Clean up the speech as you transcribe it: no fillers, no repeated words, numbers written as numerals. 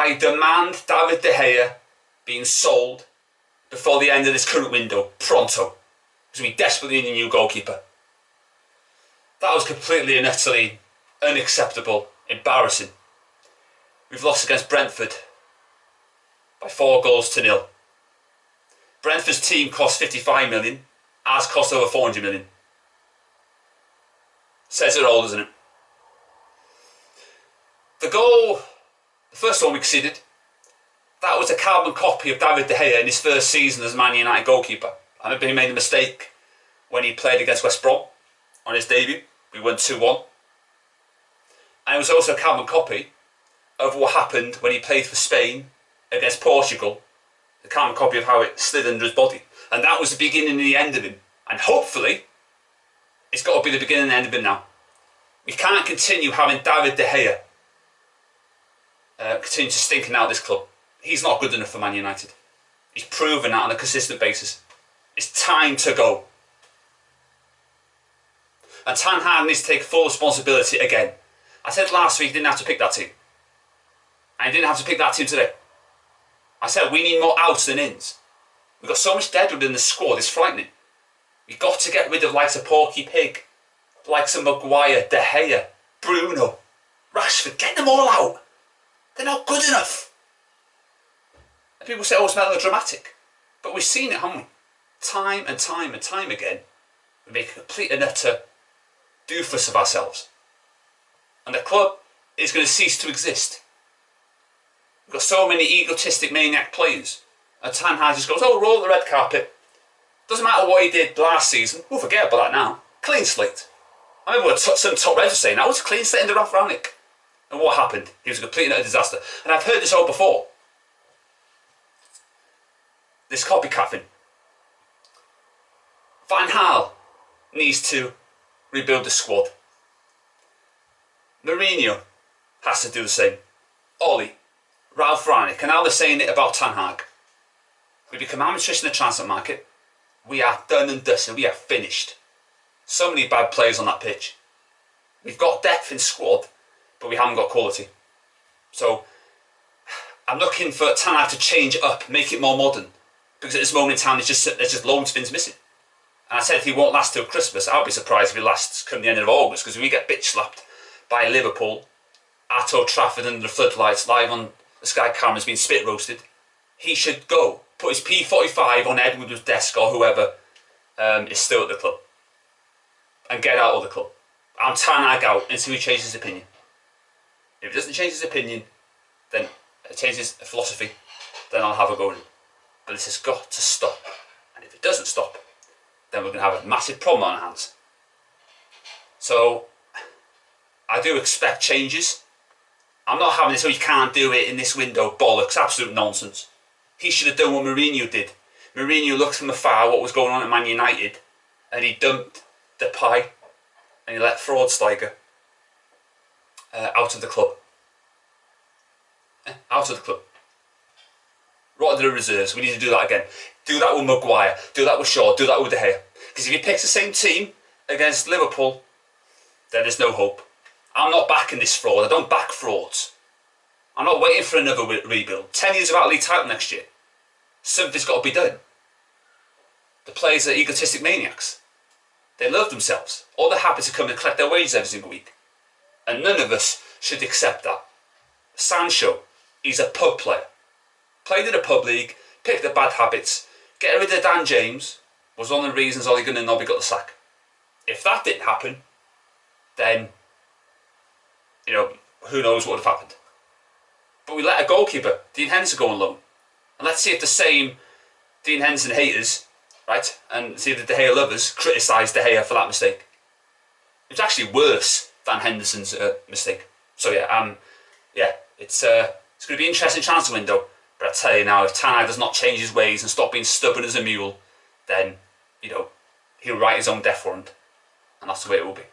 I demand David De Gea being sold before the end of this current window, pronto, because we desperately need a new goalkeeper. That was completely and utterly unacceptable, embarrassing. We've lost against Brentford by 4-0. Brentford's team cost 55 million, ours cost over 400 million. Says it all, doesn't it? The goal, the first one we conceded, that was a carbon copy of David De Gea in his first season as Man United goalkeeper. I remember he made a mistake when he played against West Brom on his debut. We won 2-1. And it was also a carbon copy of what happened when he played for Spain against Portugal. The carbon copy of how it slid under his body. And that was the beginning and the end of him. And hopefully, it's got to be the beginning and end of him now. We can't continue having David De Gea continue to stinking out this club. He's not good enough for Man United. He's proven that on a consistent basis. It's time to go. And Ten Hag needs to take full responsibility again. I said last week he didn't have to pick that team. And he didn't have to pick that team today. I said we need more outs than ins. We've got so much deadwood in the squad, it's frightening. We've got to get rid of likes of Porky Pig, likes of Maguire, De Gea, Bruno, Rashford. Get them all out. They're not good enough. And people say, oh, it's melodramatic. But we've seen it, haven't we? Time and time and time again. We make a complete and utter doofus of ourselves. And the club is going to cease to exist. We've got so many egotistic maniac players. And Ten Hag just goes, oh, roll the red carpet. Doesn't matter what he did last season. We'll forget about that now. Clean slate. I remember some top Reds were saying, that was a clean slate under Ralph Rangnick. And what happened? He was a complete and utter disaster. And I've heard this all before. This copycat thing. Van Gaal needs to rebuild the squad. Mourinho has to do the same. Ollie, Ralph Rangnick, and now they're saying it about Ten Hag. We become amateurs in the transfer market. We are done and dusted. We are finished. So many bad players on that pitch. We've got depth in squad, but we haven't got quality. So I'm looking for Ten Hag to change it up, make it more modern. Because at this moment in time, there's just loads of things missing. And I said if he won't last till Christmas, I'll be surprised if he lasts come the end of August. Because if we get bitch slapped by Liverpool at Old Trafford under the floodlights, live on the Sky cameras, being spit roasted, he should go. Put his P45 on Edward's desk or whoever is still at the club. And get out of the club. I'm Ten Hag out until he changes his opinion. If he doesn't change his opinion, then changes his philosophy, then I'll have a go at him. But this has got to stop. And if it doesn't stop, then we're going to have a massive problem on our hands. So, I do expect changes. I'm not having this, oh, you can't do it in this window, bollocks, absolute nonsense. He should have done what Mourinho did. Mourinho looked from afar what was going on at Man United, and he dumped Depay, and he let Fraudsteiger out of the club. Out of the club. Right to the reserves. We need to do that again. Do that with Maguire. Do that with Shaw. Do that with De Gea. Because if he picks the same team against Liverpool, then there's no hope. I'm not backing this fraud. I don't back frauds. I'm not waiting for another rebuild. 10 years without a league title next year. Something's got to be done. The players are egotistic maniacs. They love themselves. All they're happy to come and collect their wages every single week. And none of us should accept that. Sancho, he's a pub player. Played in a pub league, picked up bad habits, get rid of Dan James was one of the reasons Ole Gunnar Nobby got the sack. If that didn't happen, then, you know, who knows what would have happened. But we let a goalkeeper, Dean Henderson, go on loan. And let's see if the same Dean Henderson haters, right, and see if the De Gea lovers criticise De Gea for that mistake. It's actually worse than Henderson's mistake. So yeah, it's going to be an interesting transfer window. But I tell you now, if Ten Hag does not change his ways and stop being stubborn as a mule, then, you know, he'll write his own death warrant. And that's the way it will be.